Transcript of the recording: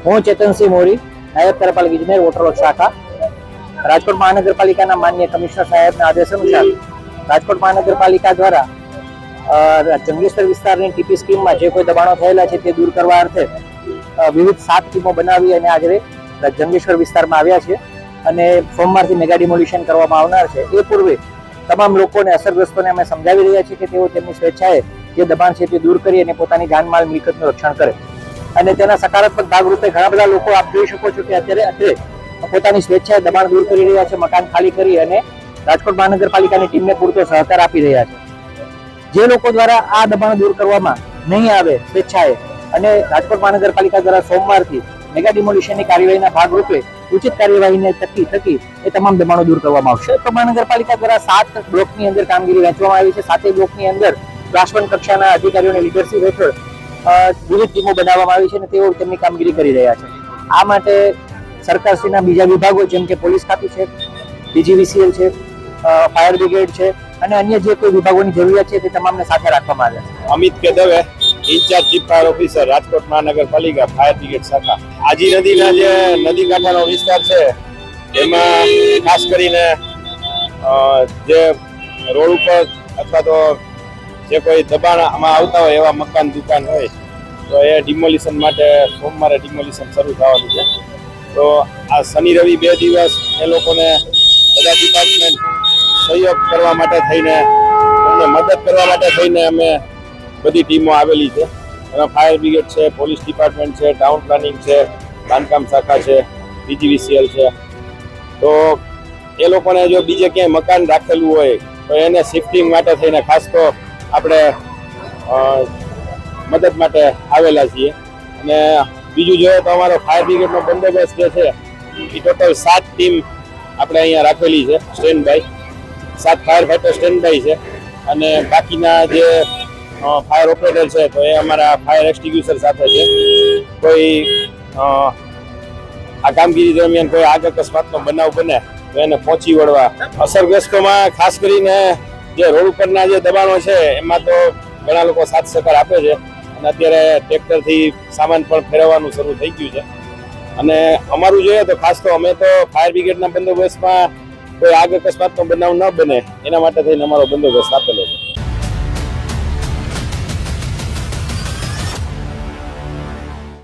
હું ચેતનસિંહ મોરી, નાયબ કાર્યપાલક ઇજનેર વોટરવર્ક શાખા, રાજકોટ મહાનગરપાલિકાના માન્ય કમિશનર સાહેબના આદેશ અનુસાર રાજકોટ મહાનગરપાલિકા દ્વારા જંગલેશ્વર વિસ્તારની ટીપી સ્કીમમાં જે કોઈ દબાણો થયેલા છે તે દૂર કરવા અર્થે વિવિધ 7 ટીમો બનાવી અને આજે જંગલેશ્વર વિસ્તારમાં આવ્યા છે અને સોમવારથી મેગા ડિમોલિશન કરવામાં આવનાર છે. એ પૂર્વે તમામ લોકોને, અસરગ્રસ્તોને અમે સમજાવી રહ્યા છીએ કે તેઓ તેમની સ્વેચ્છાએ જે દબાણ છે તે દૂર કરી અને પોતાની જાનમાલ મિલકતનું રક્ષણ કરે. અને તેના સકારાત્મક ભાગરૂપે ઘણા બધા લોકો આપ જોઈ શકો છો કે અત્યારે પોતાની સ્વેચ્છાએ દબાણ દૂર કરી રહ્યા છે, મકાન ખાલી કરી અને રાજકોટ મહાનગરપાલિકાની ટીમને પૂરતો સહકાર આપી રહ્યા છે. જે લોકો દ્વારા આ દબાણ દૂર કરવામાં નહીં આવે સ્વેચ્છાએ અને રાજકોટ મહાનગરપાલિકા દ્વારા સોમવારથી મેગા ડિમોલિશનની કાર્યવાહીના ભાગરૂપે ઉચિત કાર્યવાહીને થકી એ તમામ દબાણો દૂર કરવામાં આવશે. તો મહાનગરપાલિકા દ્વારા 7 બ્લોકની અંદર કામગીરી વહેંચવામાં આવી છે. 7 બ્લોકની અંદર ક્લાસ 1 કક્ષાના અધિકારીઓની લીડરશીપ હેઠળ વિવિધ ટીમો બનાવવામાં આવી છે અને તેઓ તેમની કામગીરી કરી રહ્યા છે. આ માટે સરકારશ્રીના બીજા વિભાગો જેમ કે પોલીસ ખાતું છે, DGVCL છે, ફાયર બ્રિગેડ છે અને અન્ય જે કોઈ વિભાગોની જરૂરિયાત છે તે તમામને સાથે રાખવામાં આવ્યા છે. Amit K Dave, in-charge chief fire officer, Rajkot મહાનગરપાલિકા ફાયર બ્રિગેડ શાખા. આજી નદીના જે નદી કાંઠાનો વિસ્તાર છે એમાં ખાસ કરીને જે રોડ ઉપર અથવા તો જે કોઈ દબાણ આમાં આવતા હોય એવા મકાન દુકાન હોય તો એ ડિમોલિશન માટે સોમવારે ડિમોલિશન શરૂ થવાનું છે. તો આ શનિ રવિ 2 દિવસ એ લોકોને બધા ડિપાર્ટમેન્ટ સહયોગ કરવા માટે થઈને, અમને મદદ કરવા માટે થઈને અમે બધી ટીમો આવેલી છે. એમાં ફાયર બ્રિગેડ છે, પોલીસ ડિપાર્ટમેન્ટ છે, ટાઉન પ્લાનિંગ છે, બાંધકામ શાખા છે, DGVCL છે. તો એ લોકોને જો બીજે ક્યાંય મકાન રાખેલું હોય તો એને શિફ્ટિંગ માટે થઈને ખાસ તો આપણે મદદ માટે આવેલા છીએ. અને બીજું જોઈએ તો અમારો ફાયર બ્રિગેડનો બંદોબસ્ત જે છે એ ટોટલ 7 ટીમ આપણે અહીંયા રાખેલી છે stand by. 7 firefighter stand by છે અને બાકીના જે ફાયર ઓપરેટર છે તો એ અમારા ફાયર એક્સટિંગ્યુશર સાથે છે. કોઈ આ કામગીરી દરમિયાન કોઈ આગ અકસ્માતનો બનાવ બને તો એને પહોંચી વળવા. અસરગ્રસ્તોમાં ખાસ કરીને જે રોડ ઉપરના જે દબાણો છે એમાં તો ઘણા લોકો સાથ સહકાર આપે છે અને અત્યારે ટ્રેક્ટરથી સામાન પણ ફેરવવાનું શરૂ થઈ ગયું છે. અને અમારું જોઈએ તો ખાસ તો અમે તો ફાયર બ્રિગેડના બંદોબસ્તમાં કોઈ આગ અકસ્માતનો બનાવ ન બને એના માટે થઈને અમારો બંદોબસ્ત આપેલો છે.